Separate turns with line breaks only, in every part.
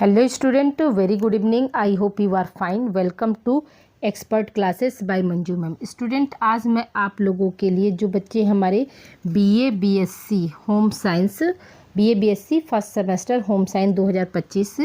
Hello student, very good evening. I hope you are fine. Welcome to expert classes by Manju ma'am. Student, आज मैं आप लोगों के लिए जो बच्चे हमारे BA BSc home science BA BSc first semester home science 2025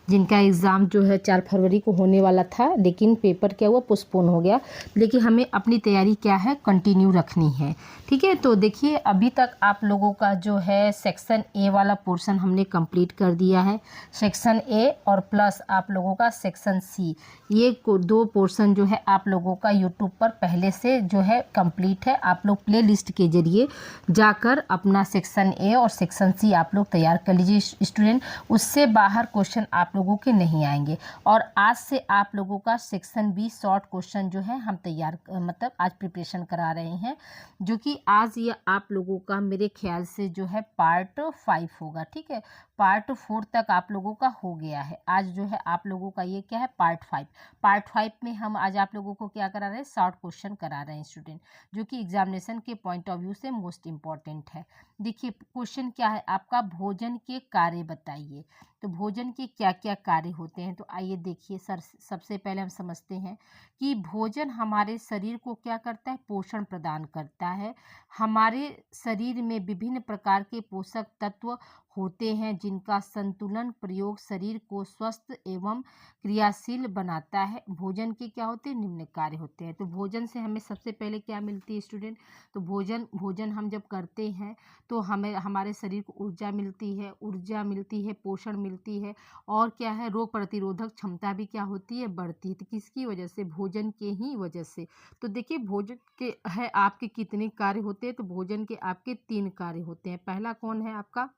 जिनका एग्ज़ाम जो है 4 फरवरी को होने वाला था, लेकिन पेपर क्या हुआ, पोस्टपोन हो गया। लेकिन हमें अपनी तैयारी क्या है, कंटिन्यू रखनी है। ठीक है, तो देखिए अभी तक आप लोगों का जो है सेक्शन ए वाला पोर्शन हमने कंप्लीट कर दिया है। सेक्शन ए और प्लस आप लोगों का सेक्शन सी, ये दो पोर्शन जो है आप लोगों का यूट्यूब पर पहले से जो है कंप्लीट है। आप लोग प्ले लिस्ट के जरिए जाकर अपना सेक्शन ए और सेक्शन सी आप लोग तैयार कर लीजिए स्टूडेंट। उससे बाहर क्वेश्चन आप लोगों के नहीं आएंगे। और आज से आप लोगों का सेक्शन बी शॉर्ट क्वेश्चन जो है हम तैयार मतलब आज प्रिपरेशन करा रहे हैं, जो कि आज ये आप लोगों का मेरे ख्याल से जो है पार्ट 5 होगा। ठीक है, पार्ट 4 तक आप लोगों का हो गया है। आज जो है आप लोगों का ये क्या है, पार्ट 5। पार्ट 5 में हम आज आप लोगों को क्या करा रहे हैं, शॉर्ट क्वेश्चन करा रहे हैं स्टूडेंट, जो कि एग्जामिनेशन के पॉइंट ऑफ व्यू से मोस्ट इंपॉर्टेंट है। देखिए क्वेश्चन क्या है आपका, भोजन के कार्य बताइए। तो भोजन के क्या क्या कार्य होते हैं, तो आइए देखिए सर। सबसे पहले हम समझते हैं कि भोजन हमारे शरीर को क्या करता है, पोषण प्रदान करता है। हमारे शरीर में विभिन्न प्रकार के पोषक तत्व होते हैं जिनका संतुलन प्रयोग शरीर को स्वस्थ एवं क्रियाशील बनाता है। भोजन के क्या होते हैं, निम्न कार्य होते हैं। तो भोजन से हमें सबसे पहले क्या मिलती है स्टूडेंट, तो भोजन हम जब करते हैं तो हमें हमारे शरीर को ऊर्जा मिलती है, पोषण मिलती है, और क्या है, रोग प्रतिरोधक क्षमता भी क्या होती है, बढ़ती है। तो किसकी वजह से, भोजन के ही वजह से। तो देखिए भोजन के है आपके कितने कार्य होते हैं, तो भोजन के आपके 3 कार्य होते हैं। पहला कौन है आपका,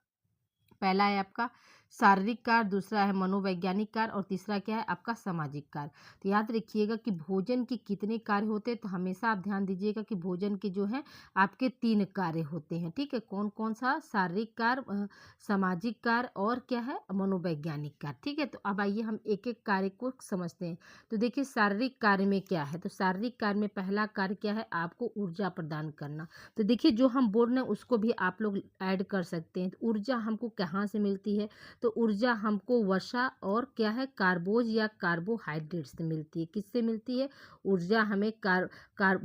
पहला है आपका शारीरिक कार्य, दूसरा है मनोवैज्ञानिक कार्य, और तीसरा क्या है आपका सामाजिक कार्य। तो याद रखिएगा कि भोजन के कितने कार्य होते हैं, तो हमेशा आप ध्यान दीजिएगा कि भोजन के जो है आपके 3 कार्य होते हैं। ठीक है, कौन कौन सा, शारीरिक कार्य, सामाजिक कार्य, और क्या है, मनोवैज्ञानिक कार्य। ठीक है, तो अब आइए हम एक एक कार्य को समझते हैं। तो देखिए शारीरिक कार्य में क्या है, तो शारीरिक कार्य में पहला कार्य क्या है, आपको ऊर्जा प्रदान करना। तो देखिए जो हम बोल रहे हैं उसको भी आप लोग ऐड कर सकते हैं। तो ऊर्जा हमको कहाँ से मिलती है, तो ऊर्जा हमको वसा और क्या है, कार्बोज या कार्बोहाइड्रेट से मिलती है। किससे मिलती है ऊर्जा, हमें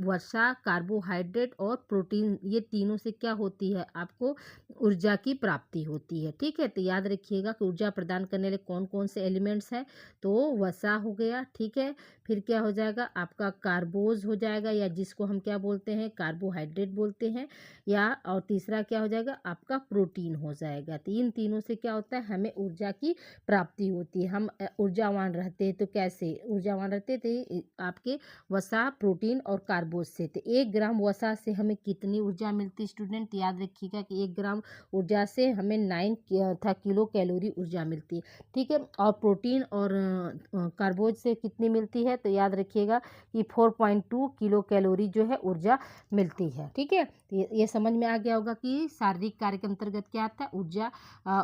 वसा, कार्बोहाइड्रेट और प्रोटीन, ये तीनों से क्या होती है, आपको ऊर्जा की प्राप्ति होती है। ठीक है, तो याद रखिएगा कि ऊर्जा प्रदान करने वाले कौन कौन से एलिमेंट्स हैं, तो वसा हो गया। ठीक है, फिर क्या हो जाएगा आपका, कार्बोज हो जाएगा, या जिसको हम क्या बोलते हैं, कार्बोहाइड्रेट बोलते हैं, या और तीसरा क्या हो जाएगा आपका, प्रोटीन हो जाएगा। तो इन तीनों से क्या होता है, हमें ऊर्जा की प्राप्ति होती है। हम ऊर्जावान रहते हैं, तो कैसे ऊर्जावान रहते थे, आपके वसा, प्रोटीन और कार्बोज से। तो 1 ग्राम वसा से हमें कितनी ऊर्जा मिलती है स्टूडेंट, याद रखिएगा कि 1 ग्राम ऊर्जा से हमें 9 किलो कैलोरी ऊर्जा मिलती है। ठीक है, और प्रोटीन और कार्बोज से कितनी मिलती है, तो याद रखिएगा कि 4.2 किलो कैलोरी जो है ऊर्जा मिलती है। ठीक है, ये समझ में आ गया होगा कि शारीरिक कार्य के अंतर्गत क्या आता है,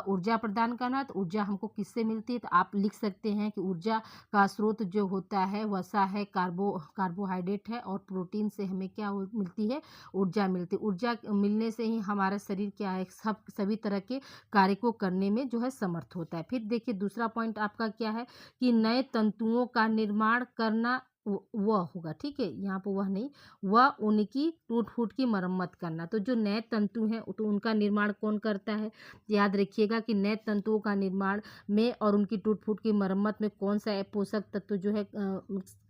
ऊर्जा प्रदान करना। तो ऊर्जा हमको किससे मिलती है, तो आप लिख सकते हैं कि ऊर्जा का स्रोत जो होता है वसा है, कार्बोहाइड्रेट है, और प्रोटीन से हमें क्या मिलती है, ऊर्जा मिलती है। ऊर्जा मिलने से ही हमारा शरीर क्या है, सभी तरह के कार्य को करने में जो है समर्थ होता है। फिर देखिए दूसरा पॉइंट आपका क्या है कि नए तंतुओं का निर्माण करना, वह होगा। ठीक है, यहाँ पर वह नहीं, वह उनकी टूट फूट की मरम्मत करना। तो जो नए तंतु हैं तो उनका निर्माण कौन करता है, याद रखिएगा कि नए तंतुओं का निर्माण में और उनकी टूट फूट की मरम्मत में कौन सा पोषक तत्व जो है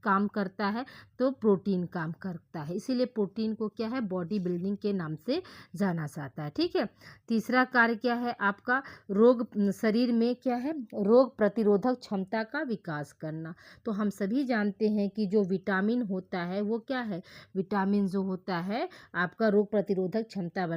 काम करता है, तो प्रोटीन काम करता है। इसीलिए प्रोटीन को क्या है, बॉडी बिल्डिंग के नाम से जाना जाता है। ठीक है, तीसरा कार्य क्या है आपका, शरीर में क्या है, रोग प्रतिरोधक क्षमता का विकास करना। तो हम सभी जानते हैं कि जो विटामिन होता है वो क्या है, विटामिन जो होता है आपका रोग प्रतिरोधक क्षमता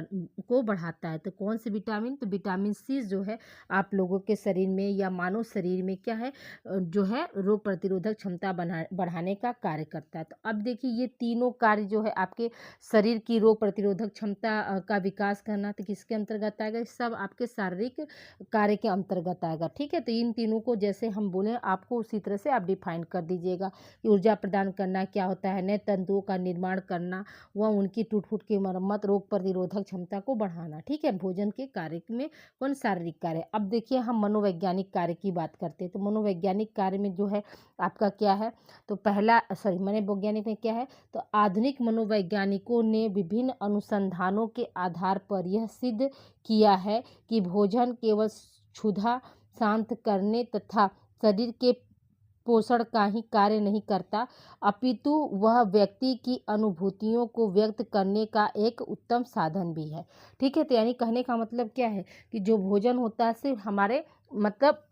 को बढ़ाता है। तो कौन से विटामिन, तो विटामिन सी जो है आप लोगों के शरीर में या मानव शरीर में क्या है, जो है रोग प्रतिरोधक क्षमता बढ़ाने का कार्य करता है। तो अब देखिए ये तीनों कार्य जो है आपके शरीर की रोग प्रतिरोधक क्षमता का विकास करना, तो किसके अंतर्गत आएगा, सब आपके शारीरिक कार्य के अंतर्गत आएगा। ठीक है, तो इन तीनों को जैसे हम बोले आपको उसी तरह से आप डिफाइन कर दीजिएगा कि ऊर्जा प्रदान करना क्या होता है, नए तंतुओं का निर्माण करना व उनकी टूट-फूट की मरम्मत, रोग प्रतिरोधक क्षमता को बढ़ाना। ठीक है, भोजन के कार्य में कौन शारीरिक कार्य। अब देखिए हम मनोवैज्ञानिक कार्य की बात करते हैं, तो मनोवैज्ञानिक कार्य में जो है आपका क्या है, तो पहला मनोवैज्ञानिक में क्या है, तो आधुनिक मनोवैज्ञानिकों ने विभिन्न अनुसंधानों के आधार पर यह सिद्ध किया है कि भोजन केवल क्षुधा शांत करने तथा शरीर के पोषण का ही कार्य नहीं करता, अपितु वह व्यक्ति की अनुभूतियों को व्यक्त करने का एक उत्तम साधन भी है। ठीक है, तो यानी कहने का मतलब क्या है कि जो भोजन होता है सिर्फ हमारे मतलब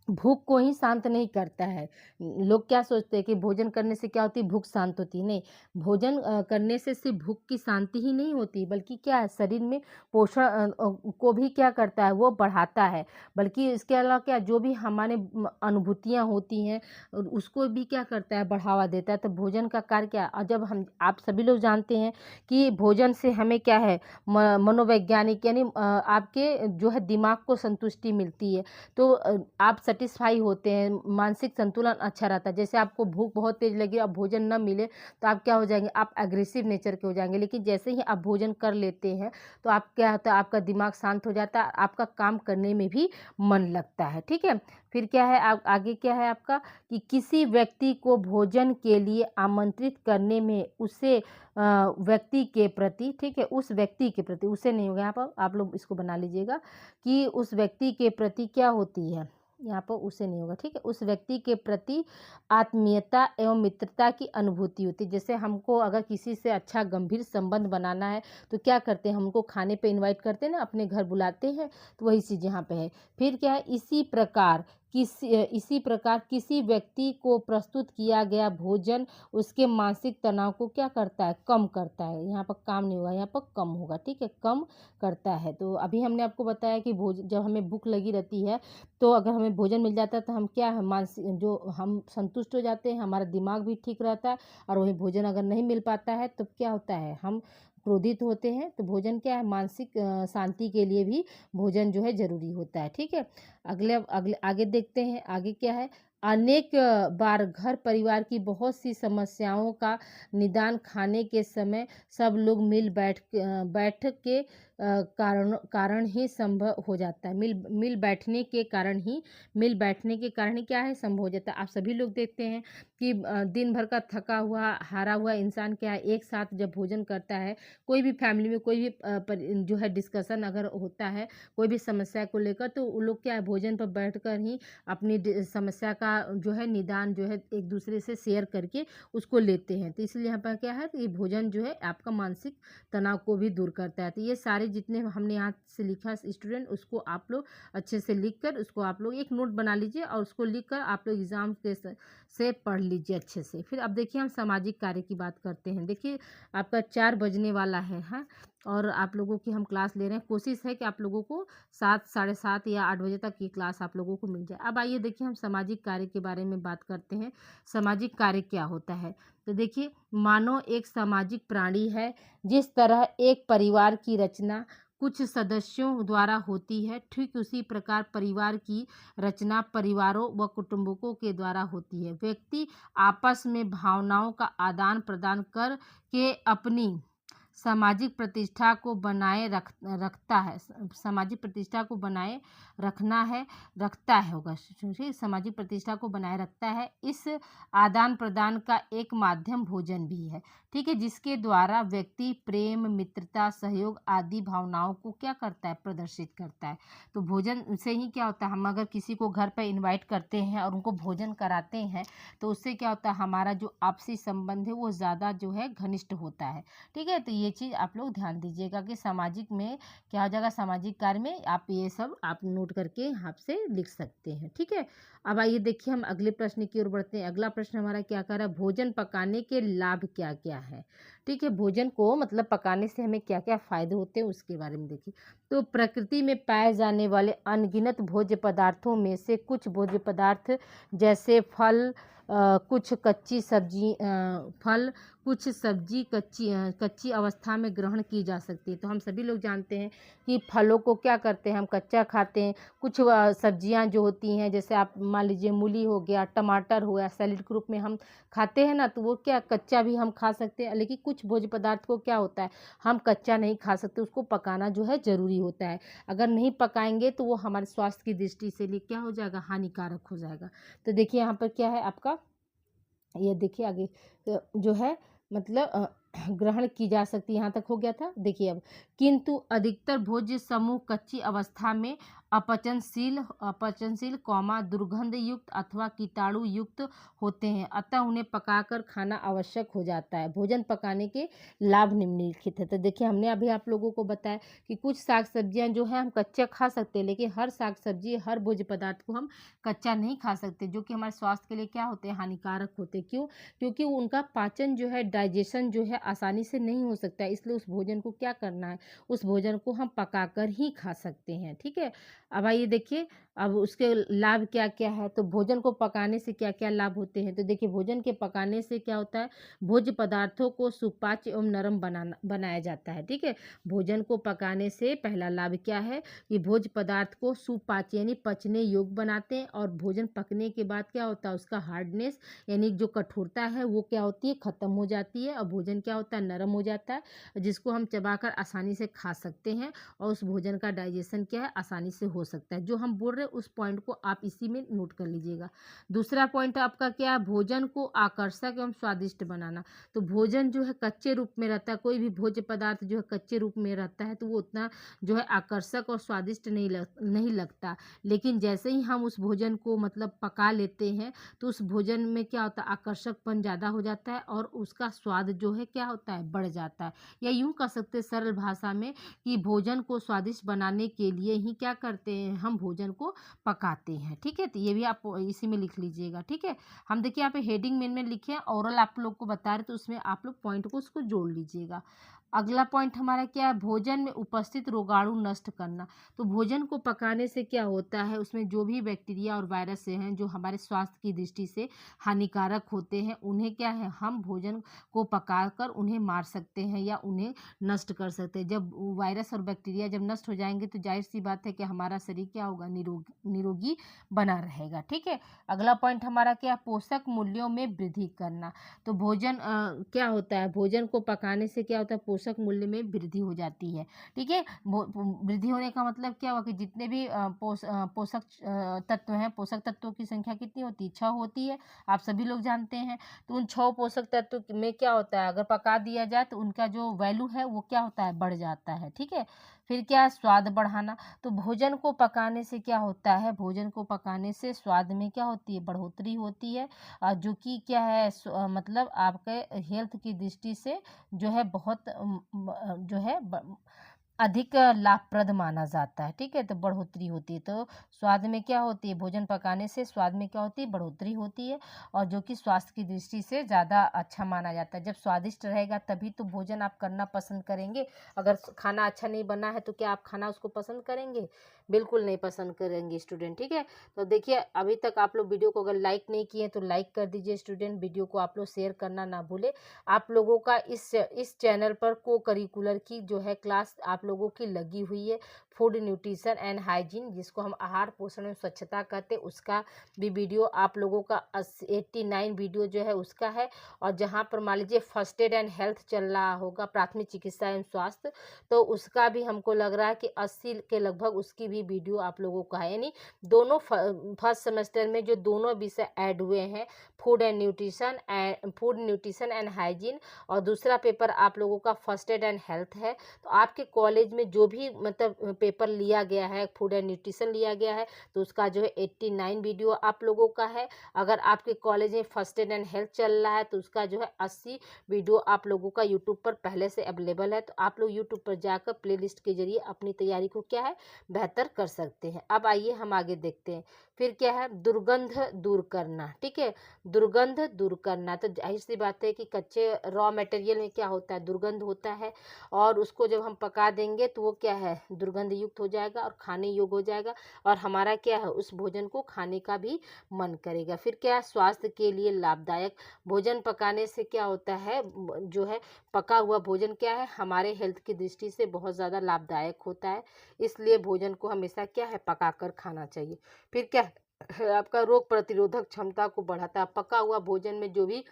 भूख को ही शांत नहीं करता है। लोग क्या सोचते हैं कि भोजन करने से क्या होती है, भूख शांत होती है। नहीं, भोजन करने से सिर्फ भूख की शांति ही नहीं होती, बल्कि क्या है, शरीर में पोषण को भी क्या करता है, वो बढ़ाता है। बल्कि इसके अलावा क्या, जो भी हमारे अनुभूतियाँ होती हैं उसको भी क्या करता है, बढ़ावा देता है। तो भोजन का कार्य क्या है, और जब हम आप सभी लोग जानते हैं कि भोजन से हमें क्या है, मनोवैज्ञानिक यानी आपके जो है दिमाग को संतुष्टि मिलती है। तो आप सेटिस्फाई होते हैं, मानसिक संतुलन अच्छा रहता है। जैसे आपको भूख बहुत तेज लगी और भोजन ना मिले तो आप क्या हो जाएंगे, आप एग्रेसिव नेचर के हो जाएंगे। लेकिन जैसे ही आप भोजन कर लेते हैं तो आप क्या होता है, आपका दिमाग शांत हो जाता है, आपका काम करने में भी मन लगता है। ठीक है, फिर क्या है, आगे क्या है आपका, कि किसी व्यक्ति को भोजन के लिए आमंत्रित करने में उसे व्यक्ति के प्रति, ठीक है, उस व्यक्ति के प्रति, उसे नहीं होगा यहाँ पर, आप लोग इसको बना लीजिएगा कि उस व्यक्ति के प्रति क्या होती है, यहाँ पर उसे नहीं होगा। ठीक है, उस व्यक्ति के प्रति आत्मीयता एवं मित्रता की अनुभूति होती है। जैसे हमको अगर किसी से अच्छा गंभीर संबंध बनाना है तो क्या करते हैं, हमको खाने पे इनवाइट करते हैं ना, अपने घर बुलाते हैं, तो वही चीज़ यहाँ पे है। फिर क्या है, इसी प्रकार किसी व्यक्ति को प्रस्तुत किया गया भोजन उसके मानसिक तनाव को क्या करता है, कम करता है। यहाँ पर काम नहीं होगा, यहाँ पर कम होगा। ठीक है, कम करता है। तो अभी हमने आपको बताया कि जब हमें भूख लगी रहती है तो अगर हमें भोजन मिल जाता है तो हम क्या है, मानसिक जो हम संतुष्ट हो जाते हैं, हमारा दिमाग भी ठीक रहता है। और वही भोजन अगर नहीं मिल पाता है तो क्या होता है, हम क्रोधित होते हैं। तो भोजन क्या है, मानसिक शांति के लिए भी भोजन जो है ज़रूरी होता है। ठीक है, अगले अगले आगे देखते हैं, आगे क्या है, अनेक बार घर परिवार की बहुत सी समस्याओं का निदान खाने के समय सब लोग बैठ के कारण ही संभव हो जाता है। मिल बैठने के कारण ही क्या है, संभव हो जाता है। आप सभी लोग देखते हैं कि दिन भर का थका हुआ हारा हुआ इंसान क्या है, एक साथ जब भोजन करता है, कोई भी फैमिली में कोई भी जो है डिस्कशन अगर होता है कोई भी समस्या को लेकर, तो वो लोग क्या है, भोजन पर बैठकर ही अपनी समस्या का जो है निदान जो है एक दूसरे से शेयर करके उसको लेते हैं। तो इसलिए यहाँ पर क्या है, कि भोजन जो है आपका मानसिक तनाव को भी दूर करता है। तो ये सारे जितने हमने यहाँ से लिखा स्टूडेंट, उसको आप लोग अच्छे से लिख कर उसको आप लोग एक नोट बना लीजिए और उसको लिख कर आप लोग एग्जाम के से पढ़ लीजिए अच्छे से। फिर अब देखिए हम सामाजिक कार्य की बात करते हैं। देखिए आपका 4 बजने वाला है, हाँ, और आप लोगों की हम क्लास ले रहे हैं। कोशिश है कि आप लोगों को 7, साढ़े 7 या 8 बजे तक की क्लास आप लोगों को मिल जाए। अब आइए देखिए हम सामाजिक कार्य के बारे में बात करते हैं। सामाजिक कार्य क्या होता है, तो देखिए मानव एक सामाजिक प्राणी है। जिस तरह एक परिवार की रचना कुछ सदस्यों द्वारा होती है, ठीक उसी प्रकार परिवार की रचना परिवारों व कुटुंबों के द्वारा होती है। व्यक्ति आपस में भावनाओं का आदान प्रदान कर के अपनी सामाजिक प्रतिष्ठा को बनाए रखता है। सामाजिक प्रतिष्ठा को बनाए रखता है होगा, सामाजिक प्रतिष्ठा को बनाए रखता है। इस आदान प्रदान का एक माध्यम भोजन भी है। ठीक है, जिसके द्वारा व्यक्ति प्रेम, मित्रता, सहयोग आदि भावनाओं को क्या करता है, प्रदर्शित करता है। तो भोजन से ही क्या होता है, हम अगर किसी को घर पर इनवाइट करते हैं और उनको भोजन कराते हैं तो उससे क्या होता है, हमारा जो आपसी संबंध है वो ज़्यादा जो है घनिष्ठ होता है। ठीक है, तो ये चीज़ आप लोग ध्यान दीजिएगा कि सामाजिक में क्या हो जाएगा, सामाजिक कार्य में आप ये सब आप नोट करके यहाँ से लिख सकते हैं। ठीक है, अब आइए देखिए हम अगले प्रश्न की ओर बढ़ते हैं। अगला प्रश्न हमारा क्या कर रहा है, भोजन पकाने के लाभ क्या क्या है। ठीक है, भोजन को मतलब पकाने से हमें क्या क्या फायदे होते हैं उसके बारे में देखिए। तो प्रकृति में पाए जाने वाले अनगिनत भोज्य पदार्थों में से कुछ भोज्य पदार्थ जैसे फल, कुछ कच्ची सब्जी फल, कुछ सब्जी कच्ची अवस्था में ग्रहण की जा सकती है। तो हम सभी लोग जानते हैं कि फलों को क्या करते हैं, हम कच्चा खाते हैं। कुछ सब्जियां जो होती हैं, जैसे आप मान लीजिए मूली हो गया, टमाटर हो गया, सैलेड के रूप में हम खाते हैं ना, तो वो क्या कच्चा भी हम खा सकते हैं। लेकिन कुछ भोज्य पदार्थ को क्या होता है, हम कच्चा नहीं खा सकते, उसको पकाना जो है ज़रूरी होता है। अगर नहीं पकाएंगे तो वो हमारे स्वास्थ्य की दृष्टि से लिए क्या हो जाएगा, हानिकारक हो जाएगा। तो देखिए यहाँ पर क्या है आपका, ये देखिए आगे जो है मतलब ग्रहण की जा सकती है, यहाँ तक हो गया था। देखिए अब, किंतु अधिकतर भोज्य समूह कच्ची अवस्था में अपचनशील दुर्गंध युक्त अथवा कीटाणु युक्त होते हैं, अतः उन्हें पकाकर खाना आवश्यक हो जाता है। भोजन पकाने के लाभ निम्नलिखित है। तो देखिए हमने अभी आप लोगों को बताया कि कुछ साग सब्जियां जो है हम कच्चा खा सकते हैं, लेकिन हर साग सब्जी, हर भोज्य पदार्थ को हम कच्चा नहीं खा सकते, जो कि हमारे स्वास्थ्य के लिए क्या होते हैं, हानिकारक होते हैं। क्यों? क्योंकि उनका पाचन जो है, डाइजेशन जो है आसानी से नहीं हो सकता है। इसलिए उस भोजन को क्या करना है, उस भोजन को हम पकाकर ही खा सकते हैं। ठीक है, अब आइए देखिए अब उसके लाभ क्या क्या है। तो भोजन को पकाने से क्या क्या लाभ होते हैं। तो देखिए भोजन के पकाने से क्या होता है, भोज्य पदार्थों को सुपाच्य एवं नरम बनाया जाता है। ठीक है, भोजन को पकाने से पहला लाभ क्या है कि भोज्य पदार्थ को सुपाच्य यानी पचने योग्य बनाते हैं, और भोजन पकने के बाद क्या होता है, उसका हार्डनेस यानी जो कठोरता है वो क्या होती है, खत्म हो जाती है, और भोजन क्या होता है, नरम हो जाता है, जिसको हम चबाकर आसानी से खा सकते हैं, और उस भोजन का डाइजेशन क्या है, आसानी से हो सकता है। जो हम बोल रहे हैं उस पॉइंट को आप इसी में नोट कर लीजिएगा। दूसरा पॉइंट आपका क्या है, भोजन को आकर्षक एवं स्वादिष्ट बनाना। तो भोजन जो है कच्चे रूप में रहता है, कोई भी भोज्य पदार्थ जो है कच्चे रूप में रहता है तो वो उतना जो है आकर्षक और स्वादिष्ट नहीं लगता। लेकिन जैसे ही हम उस भोजन को मतलब पका लेते हैं तो उस भोजन में क्या होता है, आकर्षकपन ज़्यादा हो जाता है, और उसका स्वाद जो है क्या होता है, बढ़ जाता है। या यूँ कह सकते हैं सरल भाषा में कि भोजन को स्वादिष्ट बनाने के लिए ही क्या करते हैं, हम भोजन को पकाते हैं। ठीक है, तो ये भी आप इसी में लिख लीजिएगा। ठीक है, हम देखिए यहाँ पे हेडिंग में लिखे हैं, ओरल आप लोग को बता रहे तो उसमें आप लोग पॉइंट को उसको जोड़ लीजिएगा। अगला पॉइंट हमारा क्या है, भोजन में उपस्थित रोगाणु नष्ट करना। तो भोजन को पकाने से क्या होता है, उसमें जो भी बैक्टीरिया और वायरस हैं जो हमारे स्वास्थ्य की दृष्टि से हानिकारक होते हैं, उन्हें क्या है, हम भोजन को पकाकर उन्हें मार सकते हैं या उन्हें नष्ट कर सकते हैं। जब वायरस और बैक्टीरिया जब नष्ट हो जाएंगे तो जाहिर सी बात है कि हमारा शरीर क्या होगा, निरोगी बना रहेगा। ठीक है, अगला पॉइंट हमारा क्या, पोषक मूल्यों में वृद्धि करना। तो भोजन क्या होता है, भोजन को पकाने से क्या होता है, पोषक मूल्य में वृद्धि हो जाती है। ठीक है, वृद्धि होने का मतलब क्या हुआ कि जितने भी पोषक तत्व हैं, पोषक तत्वों की संख्या कितनी होती है, 6 होती है, आप सभी लोग जानते हैं। तो उन 6 पोषक तत्व में क्या होता है, अगर पका दिया जाए तो उनका जो वैल्यू है वो क्या होता है, बढ़ जाता है। ठीक है, फिर क्या, स्वाद बढ़ाना। तो भोजन को पकाने से क्या होता है, भोजन को पकाने से स्वाद में क्या होती है, बढ़ोतरी होती है, जो कि क्या है मतलब आपके हेल्थ की दृष्टि से जो है बहुत जो है अधिक लाभप्रद माना जाता है। ठीक है, तो बढ़ोतरी होती है। तो स्वाद में क्या होती है, भोजन पकाने से स्वाद में क्या होती है, बढ़ोतरी होती है, और जो कि स्वास्थ्य की दृष्टि से ज़्यादा अच्छा माना जाता है। जब स्वादिष्ट रहेगा तभी तो भोजन आप करना पसंद करेंगे। अगर खाना अच्छा नहीं बना है तो क्या आप खाना उसको पसंद करेंगे, बिल्कुल नहीं पसंद करेंगे स्टूडेंट। ठीक है, तो देखिए अभी तक आप लोग वीडियो को अगर लाइक नहीं किए तो लाइक कर दीजिए स्टूडेंट। वीडियो को आप लोग शेयर करना ना भूले। आप लोगों का इस चैनल पर को करिकुलर की जो है क्लास आप लोगों की लगी हुई है, फूड न्यूट्रिशन एंड हाइजीन, जिसको हम आहार पोषण एवं स्वच्छता कहते हैं, उसका भी वीडियो आप लोगों का 89 वीडियो जो है उसका है। और जहां पर मान लीजिए फर्स्ट एड एंड हेल्थ चल रहा होगा, प्राथमिक चिकित्सा एवं स्वास्थ्य, तो उसका भी हमको लग रहा है कि 80 के लगभग उसकी भी वीडियो आप लोगों का है। यानी दोनों फर्स्ट सेमेस्टर में जो दोनों विषय ऐड हुए हैं, फूड न्यूट्रिशन एंड हाइजीन, और दूसरा पेपर आप लोगों का फर्स्ट एड एंड हेल्थ है। तो आपके कॉलेज में जो भी मतलब पेपर लिया गया है, फूड एंड न्यूट्रिशन लिया गया है, तो उसका जो है 89 वीडियो आप लोगों का है। अगर आपके कॉलेज में फर्स्ट एड एंड हेल्थ चल रहा है तो उसका जो है 80 वीडियो आप लोगों का यूट्यूब पर पहले से अवेलेबल है। तो आप लोग यूट्यूब पर जाकर प्लेलिस्ट के जरिए अपनी तैयारी को क्या है, बेहतर कर सकते हैं। अब आइए हम आगे देखते हैं। फिर क्या है, दुर्गंध दूर करना। ठीक है, दुर्गंध दूर करना, तो जाहिर सी बात है कि कच्चे रॉ मटेरियल में क्या होता है, दुर्गंध होता है, और उसको जब हम पका देंगे तो वो क्या है, दुर्गंध सुगंध युक्त हो जाएगा और खाने योग्य हो जाएगा, और हमारा क्या है, उस भोजन को खाने का भी मन करेगा। फिर क्या है, स्वास्थ्य के लिए लाभदायक भोजन पकाने से क्या होता है, जो है पका हुआ भोजन क्या है, हमारे हेल्थ की दृष्टि से बहुत ज़्यादा लाभदायक होता है, इसलिए भोजन को हमेशा क्या है, पकाकर खाना चाहिए। फिर क्या है, आपका रोग प्रतिरोधक क्षमता को बढ़ाता है। पका हुआ भोजन में जो भी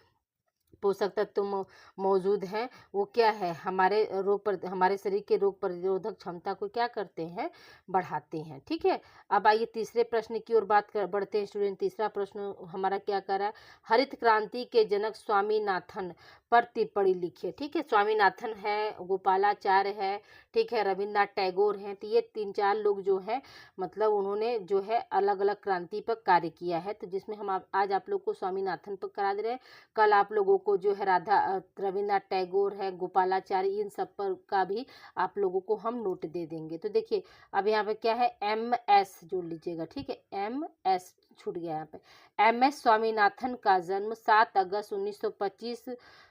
पोषक तत्व मौजूद हैं, वो क्या है, हमारे शरीर के रोग प्रतिरोधक क्षमता को क्या करते हैं, बढ़ाते हैं। ठीक है, अब आइए तीसरे प्रश्न की ओर बढ़ते हैं स्टूडेंट। तीसरा प्रश्न हमारा क्या कर रहा है, हरित क्रांति के जनक स्वामीनाथन पर टिप्पणी लिखिए। ठीक है, स्वामीनाथन है, गोपालाचार्य है, ठीक है, रविन्द्रनाथ टैगोर हैं। तो ये 3-4 लोग जो है, मतलब उन्होंने जो है अलग अलग क्रांति पर कार्य किया है। तो जिसमें हम आज आप लोग को स्वामीनाथन पर करा दे रहे हैं। कल आप लोगों को जो है रविन्द्रनाथ टैगोर है, गोपालाचार्य, इन सब पर का भी आप लोगों को हम नोट दे देंगे। तो देखिए अब यहाँ पे क्या है, MS जोड़ लीजिएगा। ठीक है, MS छूट गया यहाँ पे। MS स्वामीनाथन का जन्म 7 अगस्त 1925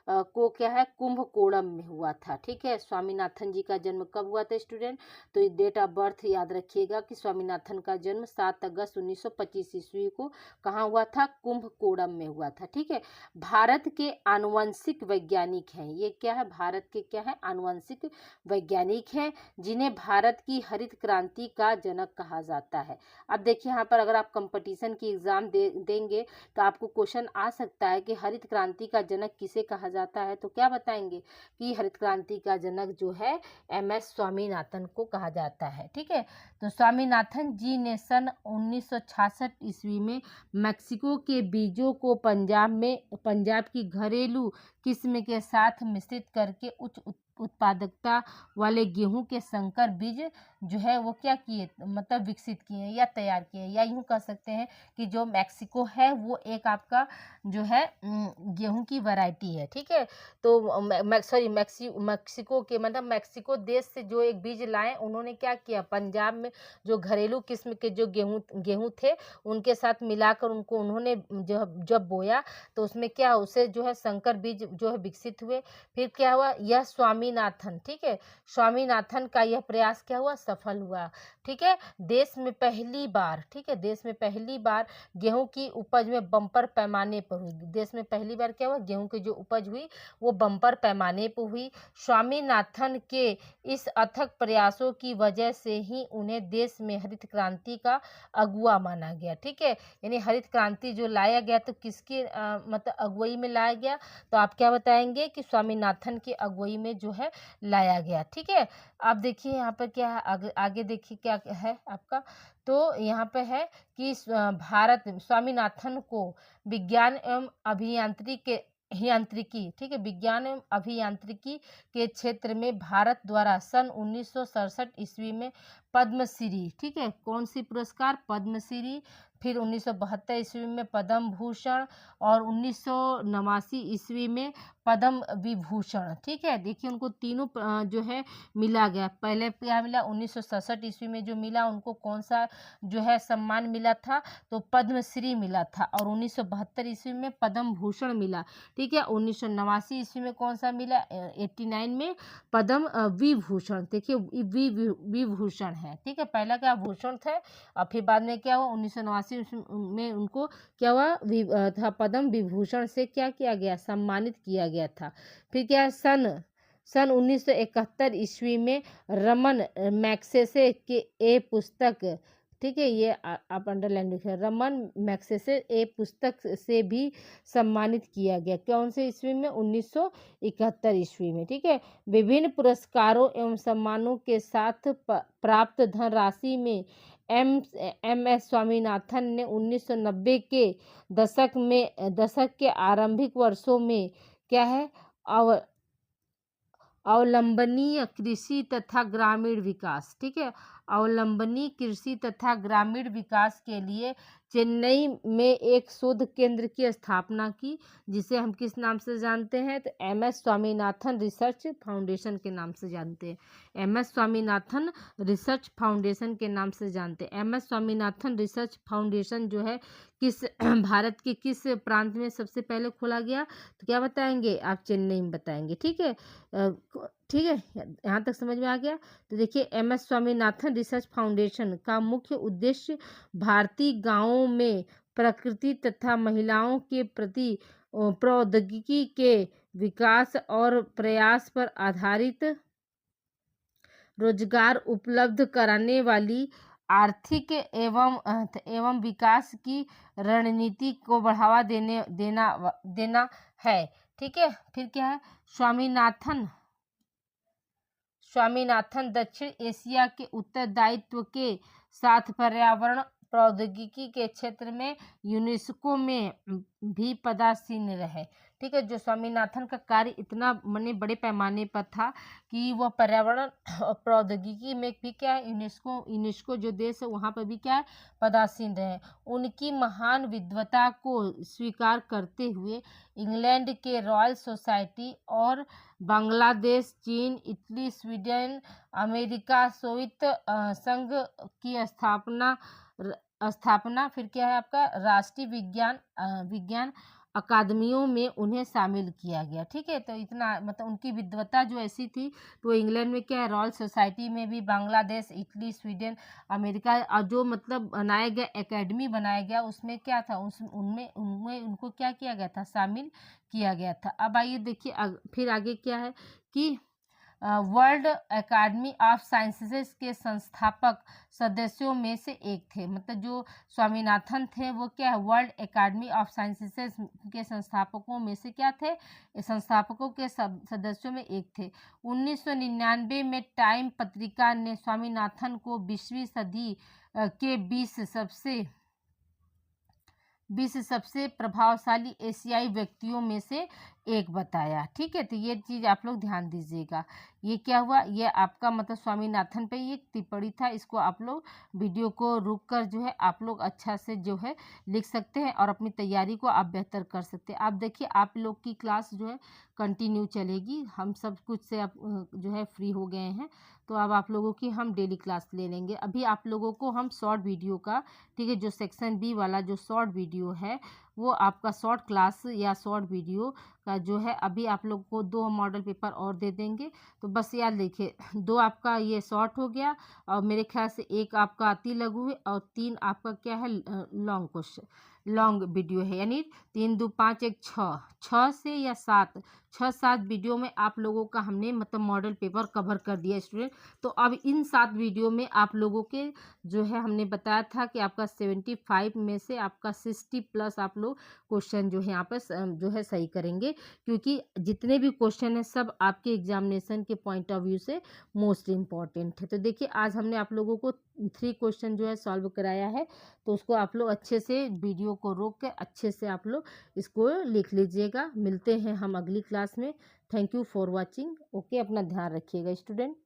को क्या है, कुंभकोणम में हुआ था। ठीक है, स्वामीनाथन जी का जन्म कब हुआ था स्टूडेंट, तो ये डेट ऑफ बर्थ याद रखिएगा कि स्वामीनाथन का जन्म 7 अगस्त 1925 ईस्वी को कहाँ हुआ था, कुंभकोणम में हुआ था। ठीक है, भारत के आनुवंशिक वैज्ञानिक हैं, ये क्या है, भारत के क्या है, आनुवंशिक वैज्ञानिक हैं, जिन्हें भारत की हरित क्रांति का जनक कहा जाता है। अब देखिए यहाँ पर अगर आप कंपटीशन की एग्जाम देंगे तो आपको क्वेश्चन आ सकता है कि हरित क्रांति का जनक किसे कहा जाता है, तो क्या बताएंगे कि हरित क्रांति का जनक जो है MS स्वामीनाथन को कहा जाता है। ठीक है, तो स्वामीनाथन जी ने सन 1966 ईस्वी में मैक्सिको के बीजों को पंजाब की घरेलू किस्म के साथ मिश्रित करके उच्च उत्पादकता वाले गेहूं के संकर बीज जो है वो क्या किए, मतलब विकसित किए या तैयार किए, या यूं कह सकते हैं कि जो मैक्सिको है वो एक आपका जो है गेहूं की वैरायटी है। ठीक है, तो मैक्सिको के मतलब मैक्सिको देश से जो एक बीज लाए, उन्होंने क्या किया, पंजाब में जो घरेलू किस्म के जो गेहूं थे उनके साथ मिलाकर उनको उन्होंने जब बोया तो उसमें क्या, उसे जो है संकर बीज जो है विकसित हुए। फिर क्या हुआ, यह स्वामीनाथन, ठीक है, स्वामीनाथन का यह प्रयास क्या हुआ, सफल हुआ। ठीक है, देश में पहली बार, ठीक है, देश में पहली बार गेहूं की उपज में बम्पर पैमाने पर हुई। देश में पहली बार क्या हुआ, गेहूं की जो उपज हुई वो बम्पर पैमाने पर हुई। स्वामीनाथन के इस अथक प्रयासों की वजह से ही उन्हें देश में हरित क्रांति का अगुआ माना गया। ठीक है, यानी हरित क्रांति जो लाया गया तो किसकी मतलब अगुवाई में लाया गया, तो आप क्या बताएंगे कि स्वामीनाथन की अगुवाई में जो है लाया गया। ठीक है, अब देखिए यहाँ पर क्या है, आगे देखिए क्या है आपका, तो यहाँ पे है कि भारत स्वामीनाथन को विज्ञान एवं यांत्रिकी, ठीक है, विज्ञान एवं अभियांत्रिकी के क्षेत्र में भारत द्वारा सन 1967 ईस्वी में पद्मश्री, ठीक है, कौन सी पुरस्कार, पद्मश्री, फिर 1972 ईस्वी में पद्म भूषण और 1989 ईस्वी में पद्म विभूषण। ठीक है, देखिए उनको तीनों जो है मिला गया। पहले क्या मिला, 1967 ईस्वी में जो मिला उनको कौन सा जो है सम्मान मिला था, तो पद्मश्री मिला था, और 1972 ईस्वी में पद्म भूषण मिला। ठीक है, 1989 ईस्वी में कौन सा मिला, 89 में पद्म विभूषण। देखिए विभूषण है। ठीक है, पहला क्या भूषण था और फिर बाद में क्या हुआ, 1989 में उनको क्या हुआ, था पद्म विभूषण से क्या किया गया, सम्मानित किया गया था। फिर क्या सन 1971 ईस्वी में रमन मैग्सेसे के ए पुस्तक, ठीक है, ये आप अंडरलाइन लिखे, रमन मैग्सेसे ए पुस्तक से भी सम्मानित किया गया। कौन से ईस्वी में, 1971 ईस्वी में। ठीक है, विभिन्न पुरस्कारों एवं सम्मानों के साथ प्राप्त धनराशि में MS स्वामीनाथन ने 1990 के दशक के आरंभिक वर्षों में क्या है, अवलंबनीय कृषि तथा ग्रामीण विकास, ठीक है, अवलंबनीय कृषि तथा ग्रामीण विकास के लिए चेन्नई में एक शोध केंद्र की स्थापना की, जिसे हम किस नाम से जानते हैं, तो MS स्वामीनाथन रिसर्च फाउंडेशन के नाम से जानते हैं। MS स्वामीनाथन रिसर्च फाउंडेशन के नाम से जानते हैं। MS स्वामीनाथन रिसर्च फाउंडेशन जो है किस भारत के किस प्रांत में सबसे पहले खोला गया, तो क्या बताएंगे आप, चेन्नई में बताएंगे। ठीक है, ठीक है, यहाँ तक समझ में आ गया। तो देखिए एमएस स्वामीनाथन रिसर्च फाउंडेशन का मुख्य उद्देश्य भारतीय गांवों में प्रकृति तथा महिलाओं के प्रति प्रौद्योगिकी के विकास और प्रयास पर आधारित रोजगार उपलब्ध कराने वाली आर्थिक एवं विकास की रणनीति को बढ़ावा देना है। ठीक है, फिर क्या है, स्वामीनाथन दक्षिण एशिया के उत्तरदायित्व के साथ पर्यावरण प्रौद्योगिकी के क्षेत्र में यूनेस्को में भी पदासीन रहे। ठीक है, जो स्वामीनाथन का कार्य इतना मने बड़े पैमाने पर था कि वह पर्यावरण और प्रौद्योगिकी में भी क्या है, यूनेस्को जो देश है वहाँ पर भी क्या है, पदासीन रहे। उनकी महान विद्वता को स्वीकार करते हुए इंग्लैंड के रॉयल सोसाइटी और बांग्लादेश, चीन, इटली, स्वीडन, अमेरिका, सोवियत संघ की स्थापना फिर क्या है आपका राष्ट्रीय विज्ञान अकादमियों में उन्हें शामिल किया गया। ठीक है, तो इतना मतलब उनकी विद्वता जो ऐसी थी, तो इंग्लैंड में क्या है, रॉयल सोसाइटी में भी, बांग्लादेश, इटली, स्वीडन, अमेरिका और जो मतलब बनाया गया एकेडमी बनाया गया उसमें क्या था, उनमें उनको क्या किया गया था, शामिल किया गया था। अब आइए देखिए फिर आगे क्या है कि वर्ल्ड एकेडमी ऑफ साइंसेस के संस्थापक सदस्यों में से एक थे। मतलब जो स्वामीनाथन थे वो क्या है, वर्ल्ड एकेडमी ऑफ साइंसेस के संस्थापकों में से क्या थे, संस्थापकों के सदस्यों में एक थे। 1999 में टाइम पत्रिका ने स्वामीनाथन को 20वीं सदी के 20 सबसे प्रभावशाली एशियाई व्यक्तियों में से एक बताया। ठीक है, तो ये चीज़ आप लोग ध्यान दीजिएगा। ये क्या हुआ, ये आपका मतलब स्वामीनाथन पे ये टिप्पणी था, इसको आप लोग वीडियो को रुक कर जो है आप लोग अच्छा से जो है लिख सकते हैं और अपनी तैयारी को आप बेहतर कर सकते हैं। आप देखिए आप लोग की क्लास जो है कंटिन्यू चलेगी, हम सब कुछ से आप जो है फ्री हो गए हैं, तो अब आप लोगों की हम डेली क्लास ले लेंगे। अभी आप लोगों को हम शॉर्ट वीडियो का, ठीक है, जो सेक्शन बी वाला जो शॉर्ट वीडियो है वो आपका शॉर्ट क्लास या शॉर्ट वीडियो का जो है अभी आप लोग को 2 मॉडल पेपर और दे देंगे। तो बस याद देखिए 2 आपका ये शॉर्ट हो गया और मेरे ख्याल से 1 आपका अति लघु है और 3 आपका क्या है, लॉन्ग वीडियो है, यानी 3 2 5 1 6 से या 7 वीडियो में आप लोगों का हमने मतलब मॉडल पेपर कवर कर दिया स्टूडेंट। तो अब इन 7 वीडियो में आप लोगों के जो है हमने बताया था कि आपका 75 में से आपका 60+ आप लोग क्वेश्चन जो है यहाँ पर जो है सही करेंगे, क्योंकि जितने भी क्वेश्चन हैं सब आपके एग्जामिनेशन के पॉइंट ऑफ व्यू से मोस्ट इम्पॉर्टेंट है। तो देखिए आज हमने आप लोगों को 3 क्वेश्चन जो है सॉल्व कराया है, तो उसको आप लोग अच्छे से वीडियो को रोक के अच्छे से आप लोग इसको लिख लीजिएगा। मिलते हैं हम अगली क्लास में। Thank you for watching. Okay, अपना ध्यान रखिएगा स्टूडेंट।